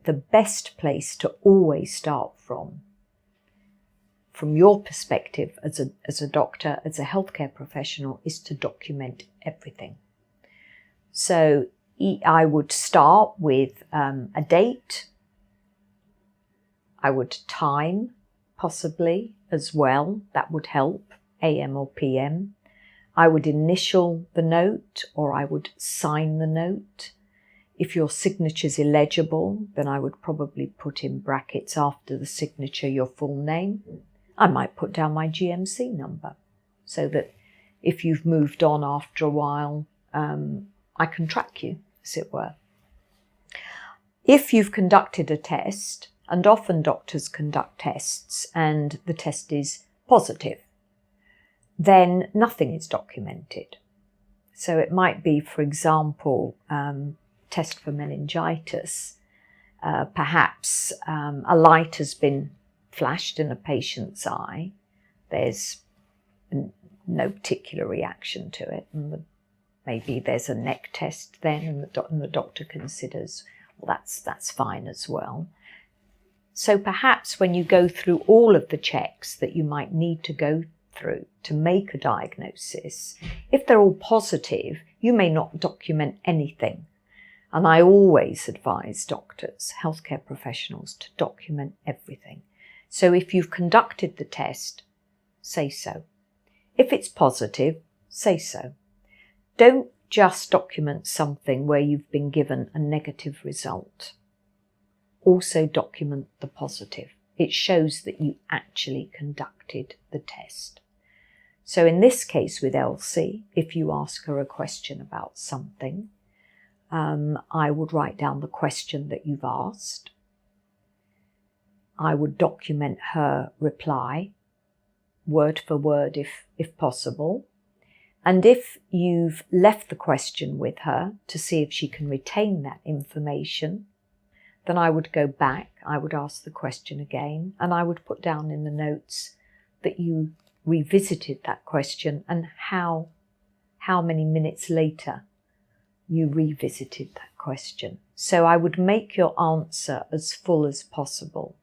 the best place to always start from your perspective as a doctor, as a healthcare professional, is to document everything. So I would start with a date. I would time, possibly, as well. That would help, AM or PM. I would initial the note, or I would sign the note. If your signature's illegible, then I would probably put in brackets after the signature your full name. I might put down my GMC number, so that if you've moved on after a while, I can track you, as it were. If you've conducted a test, and often doctors conduct tests and the test is positive, then nothing is documented. So it might be, for example, test for meningitis. Perhaps a light has been flashed in a patient's eye. There's no particular reaction to it. And maybe there's a neck test then, and the doctor considers, well, that's fine as well. So perhaps when you go through all of the checks that you might need to go through to make a diagnosis, if they're all positive, you may not document anything. And I always advise doctors, healthcare professionals, to document everything. So if you've conducted the test, say so. If it's positive, say so. Don't just document something where you've been given a negative result. Also document the positive. It shows that you actually conducted the test. So in this case with Elsie, if you ask her a question about something, I would write down the question that you've asked. I would document her reply, word for word if possible. And if you've left the question with her to see if she can retain that information, then I would go back, I would ask the question again, and I would put down in the notes that you revisited that question and how many minutes later you revisited that question. So I would make your answer as full as possible.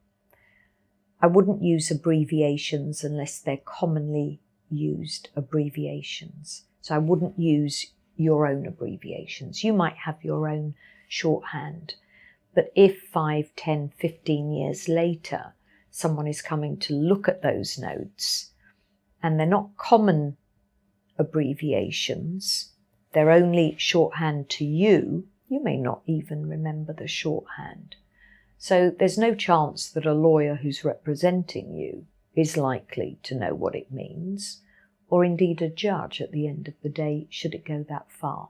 I wouldn't use abbreviations unless they're commonly used abbreviations. So I wouldn't use your own abbreviations. You might have your own shorthand. But if 5, 10, 15 years later, someone is coming to look at those notes and they're not common abbreviations, they're only shorthand to you, you may not even remember the shorthand. So there's no chance that a lawyer who's representing you is likely to know what it means, or indeed a judge at the end of the day, should it go that far.